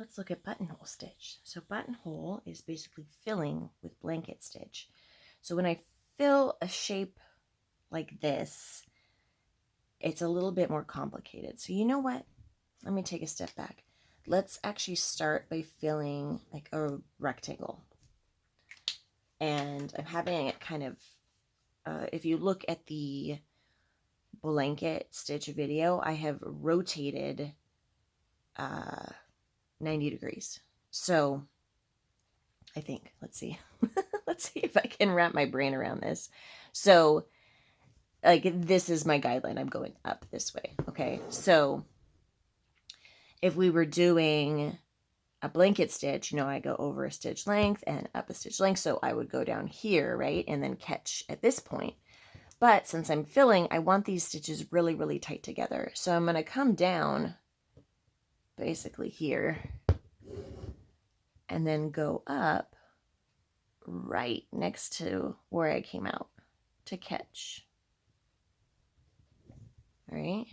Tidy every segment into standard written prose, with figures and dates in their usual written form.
let's look at buttonhole stitch. So buttonhole is basically filling with blanket stitch. So when I fill a shape like this, it's a little bit more complicated. So you know what? Let me take a step back. Let's actually start by filling like a rectangle. And I'm having it kind of, if you look at the blanket stitch video, I have rotated 90 degrees. So I think, let's see. Let's see if I can wrap my brain around this. So like this is my guideline. I'm going up this way. Okay. So if we were doing a blanket stitch, you know, I go over a stitch length and up a stitch length. So I would go down here, right? And then catch at this point. But since I'm filling, I want these stitches really, really tight together. So I'm going to come down basically here and then go up right next to where I came out to catch. All right.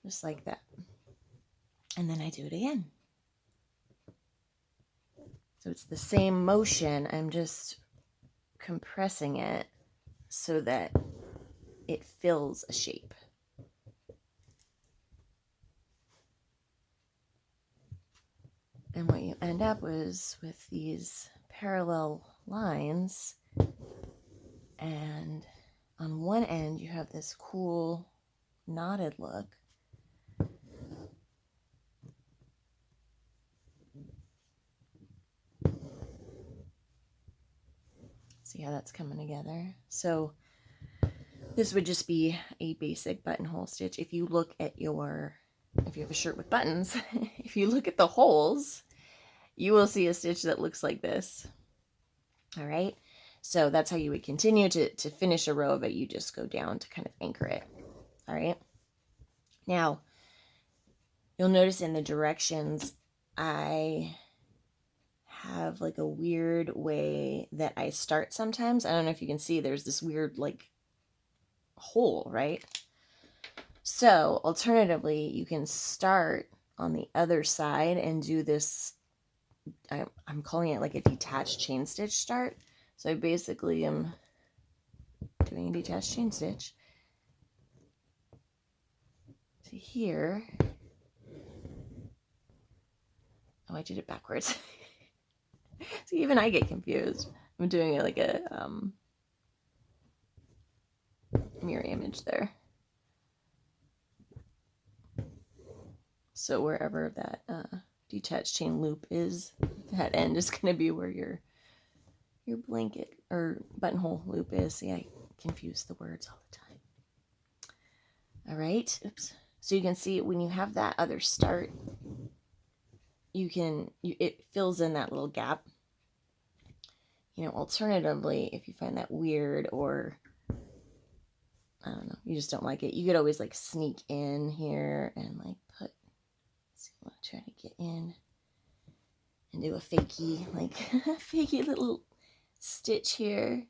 Just like that. And then I do it again. So it's the same motion. I'm just compressing it so that it fills a shape. And what you end up is with these parallel lines, and on one end you have this cool knotted look. See how that's coming together? So this would just be a basic buttonhole stitch. If you look at your, if you have a shirt with buttons, if you look at the holes, you will see a stitch that looks like this. All right. So that's how you would continue to finish a row of it. You just go down to kind of anchor it. All right. Now, you'll notice in the directions, I have like a weird way that I start sometimes. I don't know if you can see, there's this weird like hole, right? So alternatively, you can start on the other side and do this, I'm calling it like a detached chain stitch start. So I basically am doing a detached chain stitch to here. Oh, I did it backwards. So even I get confused. I'm doing it like a mirror image there. So wherever that detached chain loop is, that end is going to be where your blanket or buttonhole loop is. See, I confuse the words all the time. All right. Oops. So you can see when you have that other start, it fills in that little gap. You know, alternatively, if you find that weird or I don't know, you just don't like it, you could always like sneak in here and like put, let's see, I'm gonna try to get in and do a fakey, like fakey little stitch here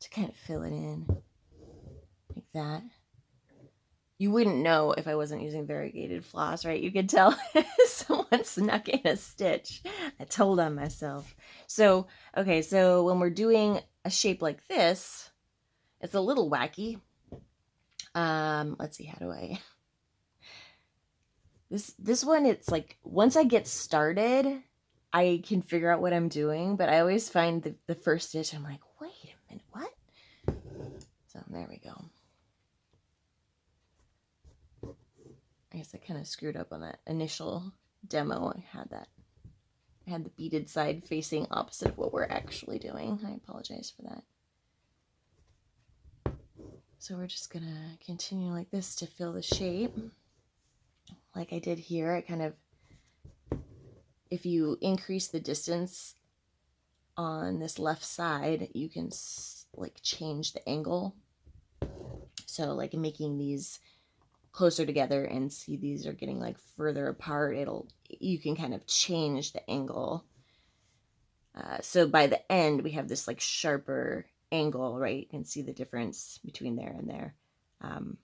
to kind of fill it in like that. You wouldn't know if I wasn't using variegated floss, right? You could tell someone snuck in a stitch. I told on myself. So, okay, so when we're doing a shape like this, it's a little wacky. Let's see, how do I... This one, it's like, once I get started, I can figure out what I'm doing, but I always find the first stitch, I'm like, wait a minute, what? So there we go. I guess I kind of screwed up on that initial demo. I had the beaded side facing opposite of what we're actually doing. I apologize for that. So we're just gonna continue like this to fill the shape. Like I did here, I kind of, if you increase the distance on this left side, you can like change the angle. So like making these closer together and see these are getting like further apart, you can kind of change the angle. So by the end, we have this like sharper angle, right? You can see the difference between there and there. And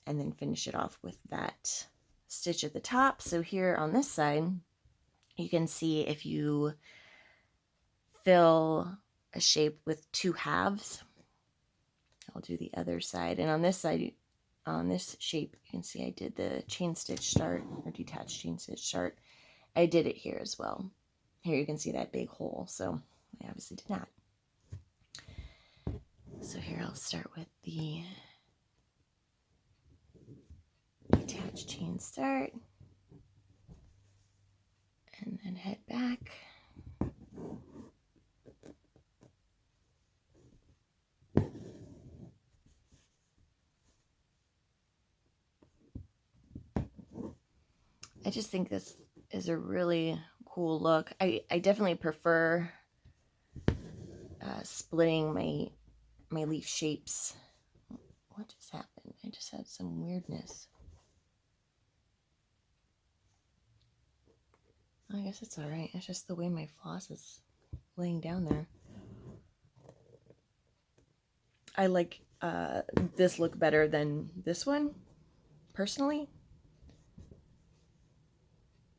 then finish it off with that stitch at the top. So here on this side, you can see if you fill a shape with 2 halves. I'll do the other side. And on this side, on this shape, you can see I did the chain stitch start, or detached chain stitch start. I did it here as well. Here you can see that big hole, so I obviously did not. So here I'll start with the detached chain start, and then head back. I just think this is a really cool look. I definitely prefer splitting my leaf shapes. What just happened? I just had some weirdness. I guess it's all right. It's just the way my floss is laying down there. I like this look better than this one, personally.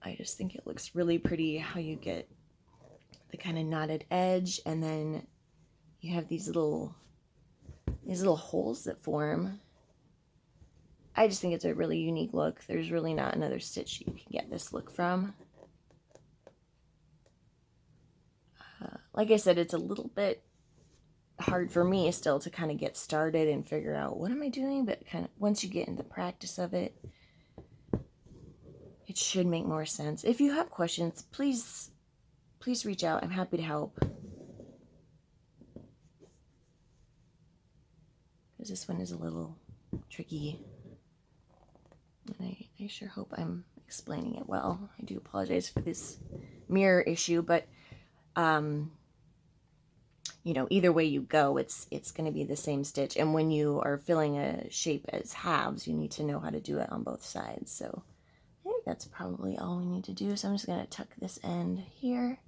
I just think it looks really pretty how you get the kind of knotted edge, and then you have these little holes that form. I just think it's a really unique look. There's really not another stitch you can get this look from. Like I said, it's a little bit hard for me still to kind of get started and figure out what am I doing, but kind of once you get into practice of it, it should make more sense. If you have questions, please reach out. I'm happy to help. Because this one is a little tricky. And I sure hope I'm explaining it well. I do apologize for this mirror issue, but you know, either way you go, it's going to be the same stitch. And when you are filling a shape as halves, you need to know how to do it on both sides. So I think that's probably all we need to do. So I'm just going to tuck this end here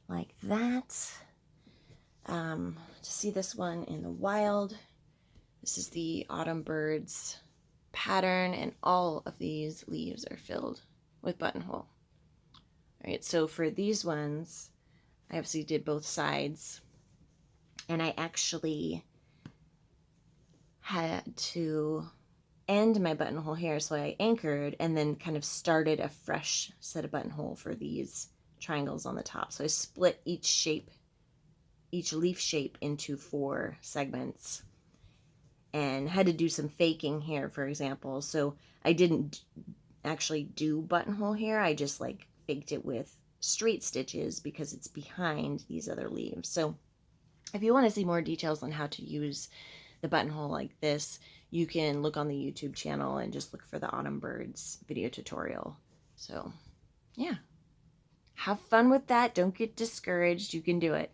like that. To see this one in the wild, this is the Autumn Birds pattern, and all of these leaves are filled with buttonhole. All right, so for these ones, I obviously did both sides, and I actually had to end my buttonhole here, so I anchored and then kind of started a fresh set of buttonhole for these triangles on the top. So I split each leaf shape into 4 segments, and had to do some faking here, for example. So I didn't actually do buttonhole here. I just like faked it with straight stitches because it's behind these other leaves. So if you want to see more details on how to use the buttonhole like this, you can look on the YouTube channel and just look for the Autumn Birds video tutorial. So yeah, have fun with that. Don't get discouraged. You can do it.